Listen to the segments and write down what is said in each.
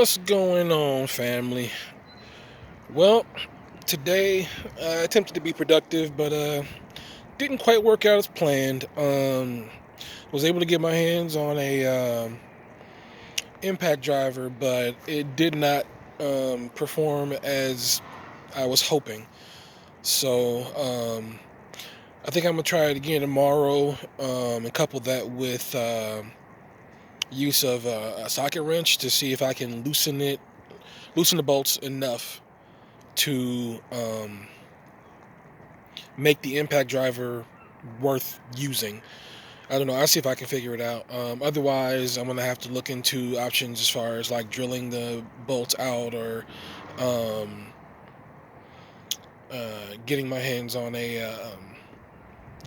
What's going on, family? Well, today I attempted to be productive, but didn't quite work out as planned. Was able to get my hands on a impact driver, but it did not perform as I was hoping. So I think I'm gonna try it again tomorrow, and couple that with use of a socket wrench to see if I can loosen the bolts enough to make the impact driver worth using. I don't know. I'll see if I can figure it out. Otherwise, I'm gonna have to look into options as far as like drilling the bolts out or um, getting my hands on a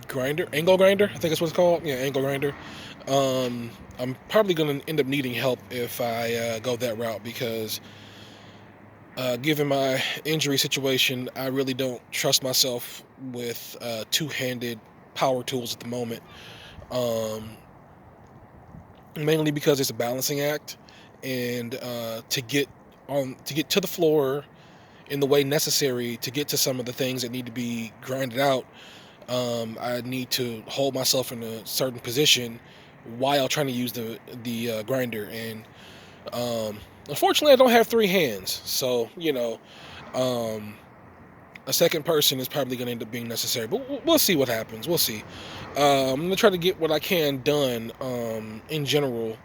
grinder, angle grinder. I think that's what it's called. Yeah, angle grinder. I'm probably gonna end up needing help if I go that route because given my injury situation, I really don't trust myself with two-handed power tools at the moment. Um, Mainly because it's a balancing act, and to get to the floor in the way necessary to get to some of the things that need to be grinded out. I need to hold myself in a certain position while trying to use the grinder, and unfortunately, I don't have three hands, so um, a second person is probably going to end up being necessary. But we'll see what happens. We'll see. I'm going to try to get what I can done in general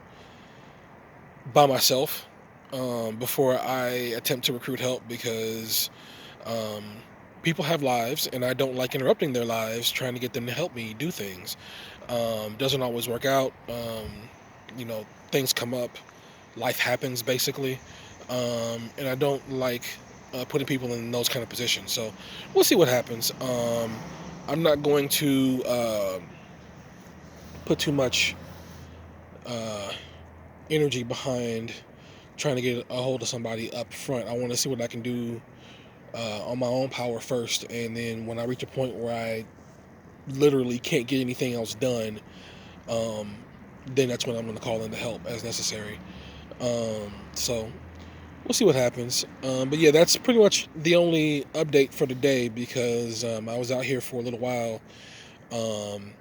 by myself before I attempt to recruit help because um, people have lives and I don't like interrupting their lives trying to get them to help me do things. Doesn't always work out. Things come up. Life happens basically. And I don't like putting people in those kind of positions. So we'll see what happens. I'm not going to put too much uh, energy behind trying to get a hold of somebody up front. I want to see what I can do on my own power first, and then when I reach a point where I literally can't get anything else done, um, then that's when I'm going to call in the help as necessary. So we'll see what happens. But yeah, that's pretty much the only update for today because I was out here for a little while um,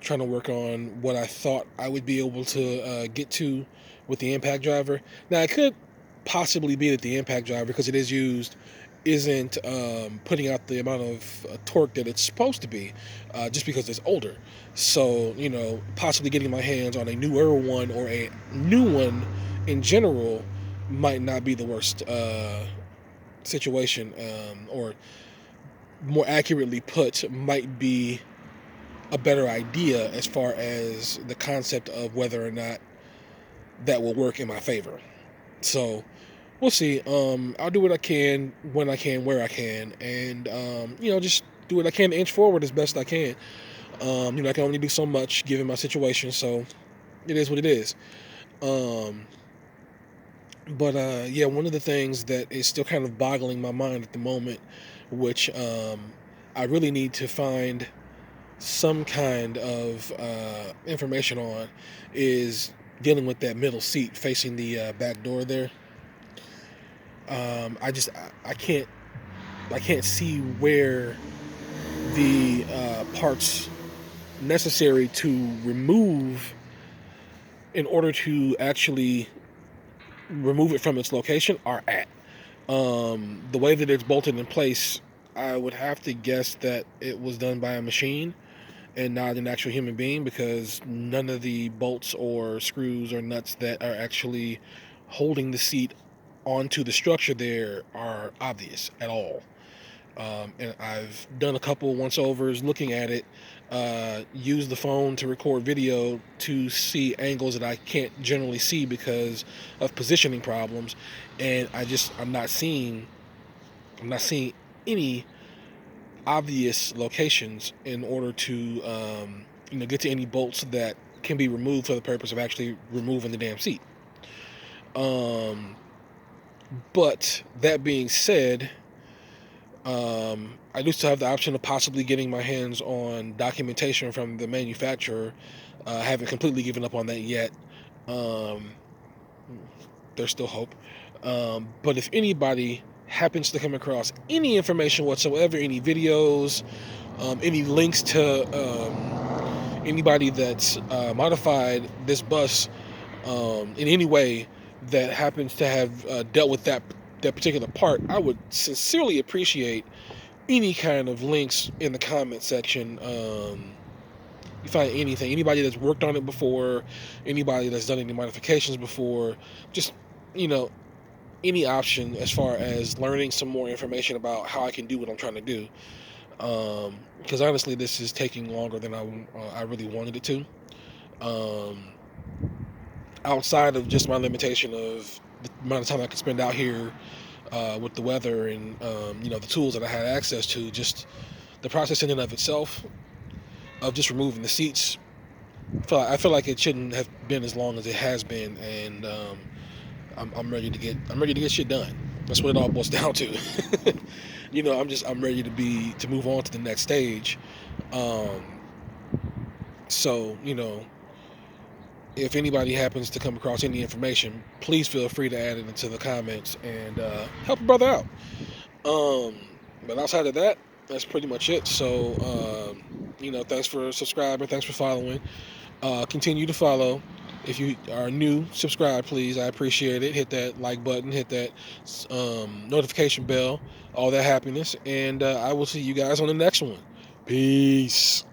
trying to work on what I thought I would be able to get to with the impact driver. Now, it could possibly be that the impact driver, because it is used, isn't putting out the amount of torque that it's supposed to be just because it's older. So, possibly getting my hands on a newer one or a new one in general might not be the worst situation, or more accurately put, might be a better idea as far as the concept of whether or not that will work in my favor. So we'll see. I'll do what I can, when I can, where I can, and just do what I can to inch forward as best I can. I can only do so much given my situation, so it is what it is. Um, but yeah, one of the things that is still kind of boggling my mind at the moment, which I really need to find some kind of information on, is dealing with that middle seat facing the back door there. I can't see where the parts necessary to remove in order to actually remove it from its location are at. The way that it's bolted in place, I would have to guess that it was done by a machine and not an actual human being, because none of the bolts or screws or nuts that are actually holding the seat onto the structure there are obvious at all. And I've done a couple once overs looking at it, used the phone to record video to see angles that I can't generally see because of positioning problems, and I'm not seeing any obvious locations in order to get to any bolts that can be removed for the purpose of actually removing the damn seat. Um, but that being said, I do still have the option of possibly getting my hands on documentation from the manufacturer. I haven't completely given up on that yet. Um, there's still hope. But if anybody happens to come across any information whatsoever, any videos, any links to anybody that's modified this bus in any way that happens to have dealt with that particular part, I would sincerely appreciate any kind of links in the comment section. You find anything, anybody that's worked on it before, anybody that's done any modifications before, just you know any option as far as learning some more information about how I can do what I'm trying to do. Because honestly, this is taking longer than I really wanted it to. Um, Outside of just my limitation of the amount of time I could spend out here with the weather and the tools that I had access to, just the process in and of itself of just removing the seats. I feel like it shouldn't have been as long as it has been, and I'm ready to get shit done. That's what it all boils down to. I'm ready to move on to the next stage. Um, so if anybody happens to come across any information, please feel free to add it into the comments and help a brother out. But outside of that, that's pretty much it. So thanks for subscribing, thanks for following. Continue to follow. If you are new, subscribe, please. I appreciate it. Hit that like button, hit that notification bell, all that happiness. And I will see you guys on the next one. Peace.